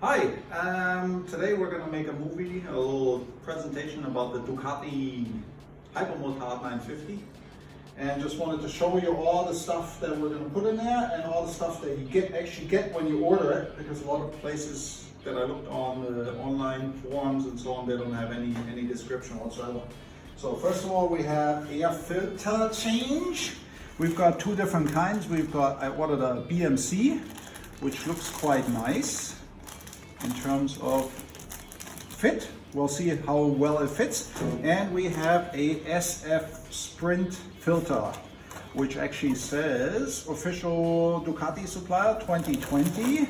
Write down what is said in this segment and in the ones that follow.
Hi, today we're going to make a little presentation about the Ducati Hypermotard 950, and just wanted to show you all the stuff that we're going to put in there and all the stuff that you actually get when you order it, because a lot of places that I looked on online forums and so on, they don't have any description whatsoever. So first of all, we have air filter change. We've got two different kinds. We've got, I ordered a BMC, which looks quite nice in terms of fit. We'll see how well it fits. And we have a SF Sprint filter, which actually says official Ducati supplier 2020.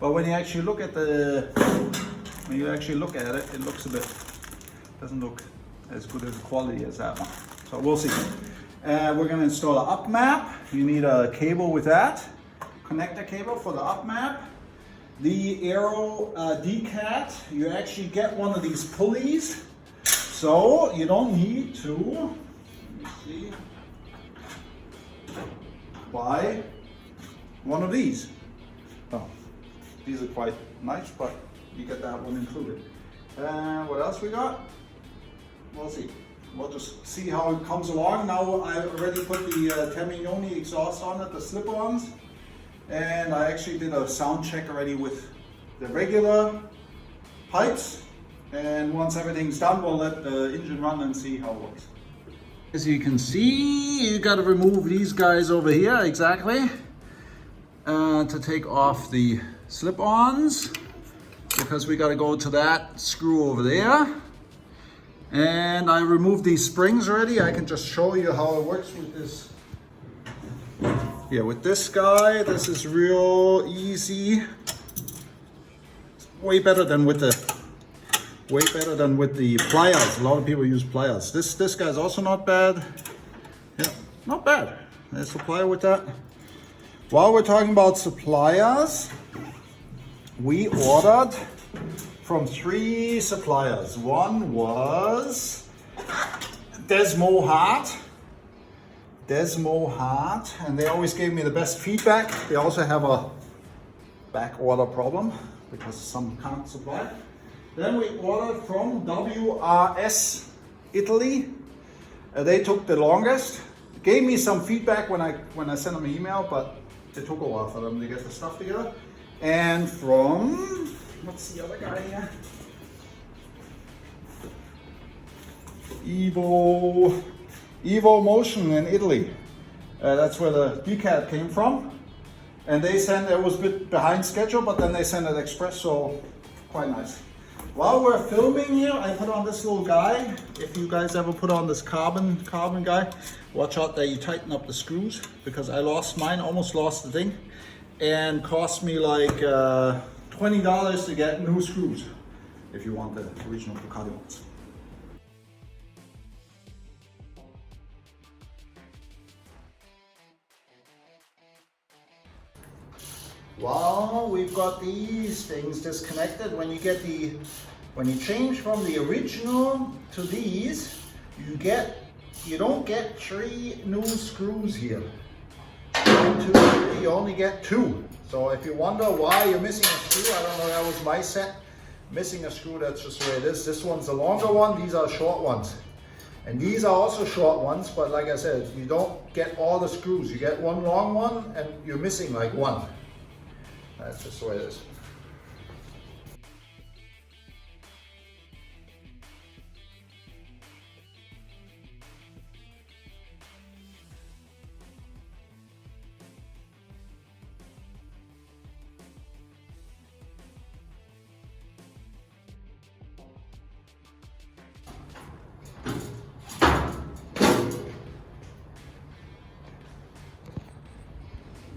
But when you actually look at it, it looks doesn't look as good as quality as that one. So we'll see. We're going to install an up map. You need a cable with that, connector cable for the up map. The Aero decat, you actually get one of these pulleys, so you don't need to, let me see, buy one of these. Oh, these are quite nice, but you get that one included. What else we got? We'll see. We'll just see how it comes along. Now I already put the Termignioni exhaust on it, the slip-ons. And I actually did a sound check already with the regular pipes. And once everything's done, we'll let the engine run and see how it works. As you can see, you got to remove these guys over here, exactly, to take off the slip-ons, because we got to go to that screw over there. And I removed these springs already. I can just show you how it works with this. Yeah, with this guy, this is real easy. Way better than with the pliers. A lot of people use pliers. This guy's also not bad. Yeah, not bad. There's a plier with that. While we're talking about suppliers, we ordered from 3 suppliers. One was Desmotard, and they always gave me the best feedback. They also have a back order problem because some can't supply. Then we ordered from WRS Italy. They took the longest. Gave me some feedback when I sent them an email, but it took a while for them to get the stuff together. And from, what's the other guy here? Evo Motion in Italy. That's where the decat came from. And they sent, it was a bit behind schedule, but then they sent it express, so quite nice. While we're filming here, I put on this little guy. If you guys ever put on this carbon guy, watch out that you tighten up the screws, because I lost mine, almost lost the thing, and cost me like $20 to get new screws if you want the original Ducati ones. Well, we've got these things disconnected. When you change from the original to these, you don't get 3 new screws here. 1, 2, 3, you only get 2. So if you wonder why you're missing a screw, I don't know, that was my set. Missing a screw, that's just the way it is. This one's the longer one, these are short ones. And these are also short ones, but like I said, you don't get all the screws. You get one long one and you're missing like 1. That's just the way it is.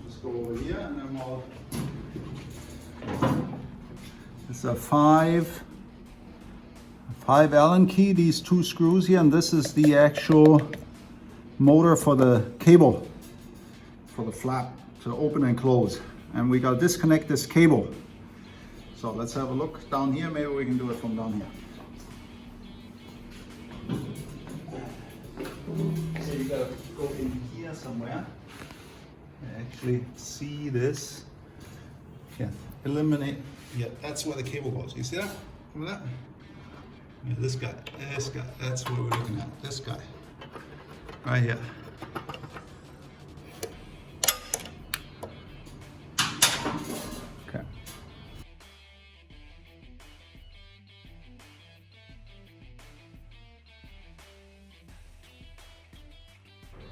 Just go over here and then we'll. It's a 5 Allen key, these 2 screws here, and this is the actual motor for the cable, for the flap to open and close. And we got to disconnect this cable. So let's have a look down here. Maybe we can do it from down here. So you got to go in here somewhere and actually see this Yeah, eliminate. Yeah, that's where the cable goes. You see that? Remember that? Yeah, this guy. That's what we're looking at. This guy. Right here. Okay.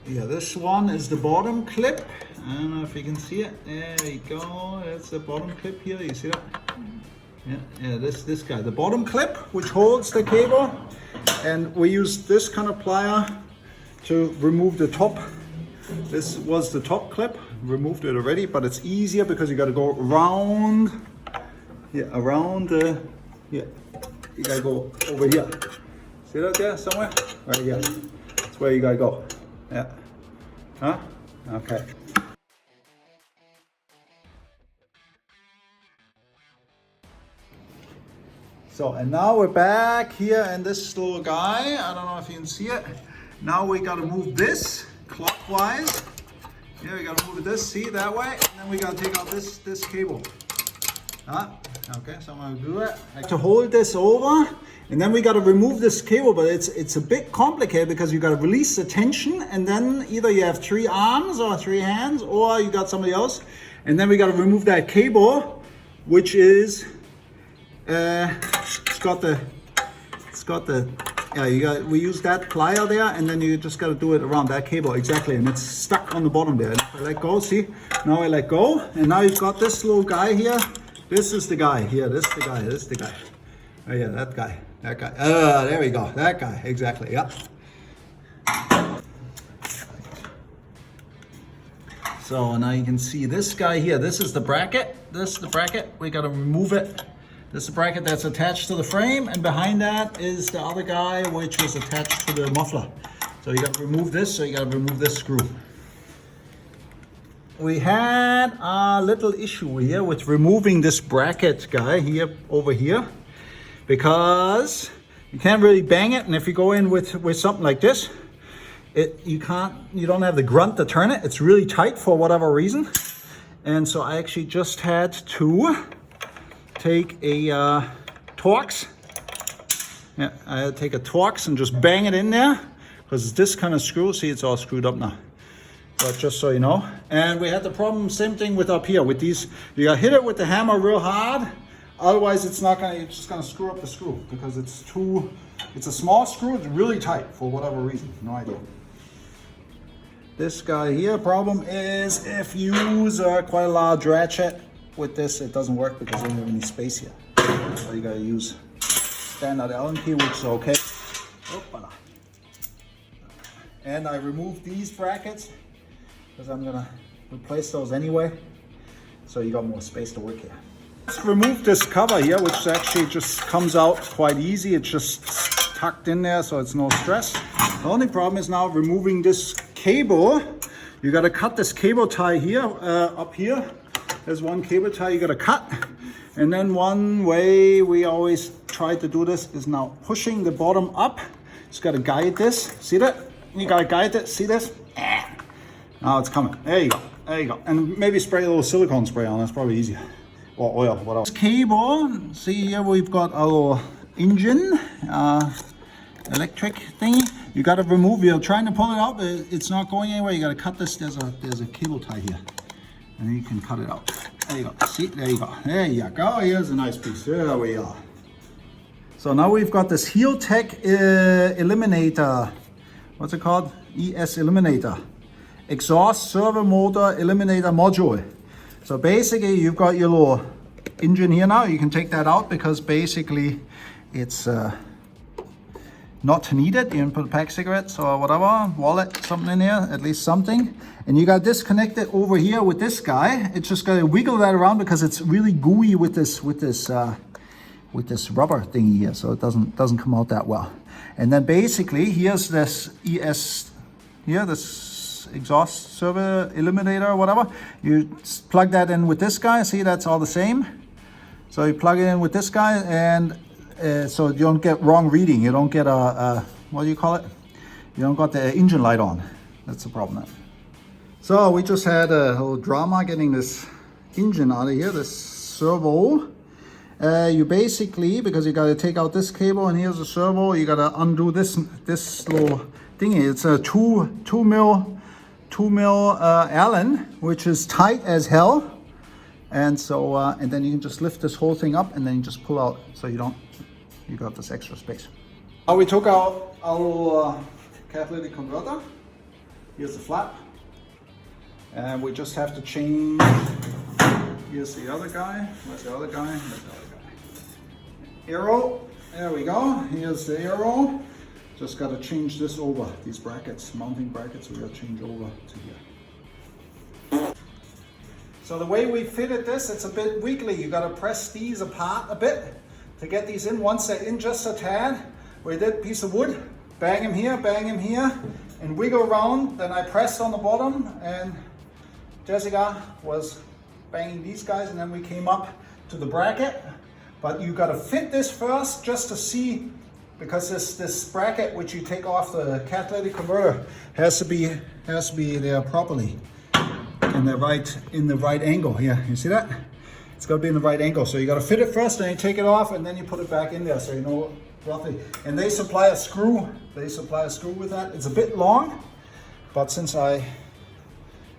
Yeah, this one is the bottom clip. I don't know if you can see it. There you go. That's the bottom clip here. You see that? Yeah, this guy, the bottom clip, which holds the cable, and we use this kind of plier to remove the top. This was the top clip, removed it already, but it's easier because you got to go around. Yeah, around the. Yeah, you gotta go over here. See that there somewhere? Right here. That's where you gotta go. Yeah. Huh? Okay. So, and now we're back here in this little guy. I don't know if you can see it. Now we gotta move this clockwise. Yeah, we gotta move this, see, that way. And then we gotta take out this cable. Huh? Okay, so I'm gonna do that. Like to hold this over, and then we gotta remove this cable, but it's a bit complicated because you gotta release the tension, and then either you have 3 arms or 3 hands, or you got somebody else. And then we gotta remove that cable, which is we use that plier there, and then you just got to do it around that cable exactly, and it's stuck on the bottom there. And if I let go, see, now I let go, and now you've got this little guy here. This is the guy here. This is the guy. Oh yeah, that guy. There we go. That guy exactly. Yeah. So now you can see this guy here. This is the bracket. This is the bracket. We got to remove it. This is the bracket that's attached to the frame, and behind that is the other guy which is attached to the muffler. So you got to remove this, so you got to remove this screw. We had a little issue here with removing this bracket guy here over here, because you can't really bang it, and if you go in with something like this, you don't have the grunt to turn it. It's really tight for whatever reason. And so I actually just had to take a Torx. Yeah, I had to take a Torx and just bang it in there, because it's this kind of screw. See, it's all screwed up now. But just so you know. And we had the problem, same thing with up here with these. You gotta hit it with the hammer real hard, otherwise it's just gonna screw up the screw, because it's a small screw. It's really tight for whatever reason. No idea. This guy here, problem is if you use quite a large ratchet with this, it doesn't work because you don't have any space here. So you gotta use standard Allen key, which is okay. Oopala. And I removed these brackets because I'm gonna replace those anyway. So you got more space to work here. Let's remove this cover here, which actually just comes out quite easy. It's just tucked in there, so it's no stress. The only problem is now removing this cable. You gotta cut this cable tie here, up here. There's one cable tie you gotta cut. And then one way we always try to do this is now pushing the bottom up. Just gotta guide this. See that? You gotta guide it. See this? Now it's coming. There you go. There you go. And maybe spray a little silicone spray on. That's probably easier. Or oil, whatever. This cable. See here we've got a little engine, electric thingy. You gotta remove. You're trying to pull it out, but it's not going anywhere. You gotta cut this. There's a cable tie here. And then you can cut it out. There you go. See, there you go. There you go. Here's a nice piece. There we are. So now we've got this Heel Tech eliminator. What's it called? ES eliminator. Exhaust servo motor eliminator module. So basically you've got your little engine here now. You can take that out because basically it's not needed. You can put pack cigarettes or whatever, wallet, something in here, at least something. And you got disconnected over here with this guy. It's just gotta wiggle that around because it's really gooey with this rubber thingy here, so it doesn't come out that well. And then basically here's this ES here, this exhaust servo eliminator or whatever. You plug that in with this guy. See, that's all the same. So you plug it in with this guy, and so you don't get wrong reading. You don't get what do you call it? You don't got the engine light on. That's the problem. So we just had a little drama getting this engine out of here, this servo. You basically, because you got to take out this cable and here's a servo, you got to undo this little thingy. It's a 2 mil Allen, which is tight as hell. And so, and then you can just lift this whole thing up and then you just pull out so you got this extra space. Now we took out our little catalytic converter. Here's the flap. And we just have to change. Here's the other guy. Where's the other guy? Where's the other guy? Arrow. There we go. Here's the arrow. Just got to change this over. These brackets, mounting brackets, we got to change over to here. So the way we fitted this, it's a bit wiggly. You got to press these apart a bit to get these in. Once they're in just a tad, we did a piece of wood, bang him here, and wiggle around. Then I pressed on the bottom, and Jessika was banging these guys, and then we came up to the bracket. But you got to fit this first just to see, because this bracket which you take off the catalytic converter has to be there properly in the right angle here. You see that? It's got to be in the right angle. So you got to fit it first, then you take it off, and then you put it back in there so you know roughly. And they supply a screw. They supply a screw with that. It's a bit long, but since I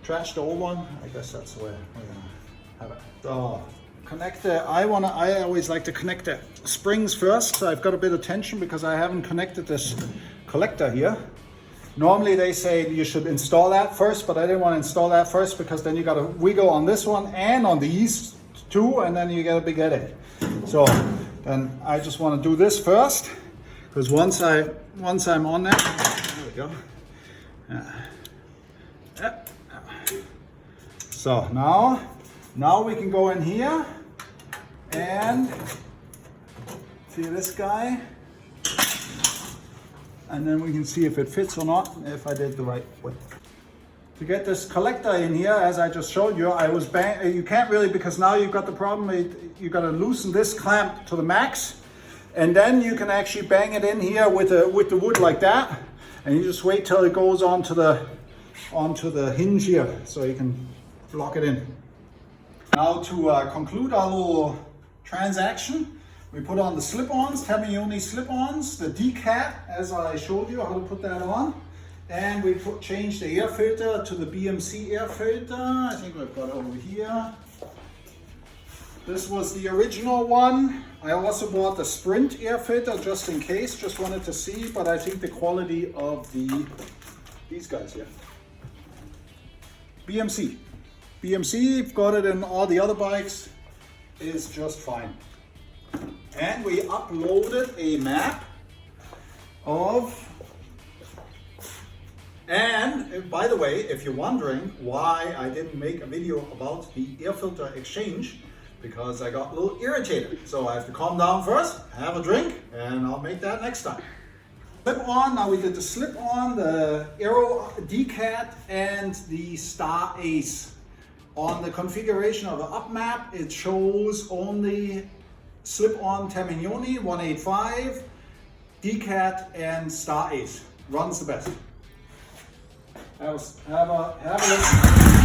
trashed the old one, I guess that's where we're gonna have it. So connect the. I always like to connect the springs first. So I've got a bit of tension because I haven't connected this collector here. Normally they say you should install that first, but I didn't want to install that first because then you got to wiggle on this one and on these two, and then you get a big headache. So then I just want to do this first, because once I'm on that, there we go. So now we can go in here and see this guy, and then we can see if it fits or not, if I did the right way. To get this collector in here, as I just showed you, I was you can't really, because now you've got the problem, you got to loosen this clamp to the max, and then you can actually bang it in here with the wood like that, and you just wait till it goes onto the hinge here, so you can lock it in. Now to conclude our little transaction, we put on the slip-ons, Termignioni slip-ons, the decat, as I showed you how to put that on. And we changed the air filter to the BMC air filter. I think we've got it over here. This was the original one. I also bought the Sprint air filter just in case, just wanted to see, but I think the quality of these guys here. BMC, got it in all the other bikes, is just fine. And we uploaded a map of, and by the way, if you're wondering why I didn't make a video about the air filter exchange, because I got a little irritated. So I have to calm down first, have a drink, and I'll make that next time. Slip on, now we did the slip on, the Aero decat, and the Star Ace. On the configuration of the up map, it shows only slip-on Termignioni 185, decat, and Star Ace. Runs the best. Have a look.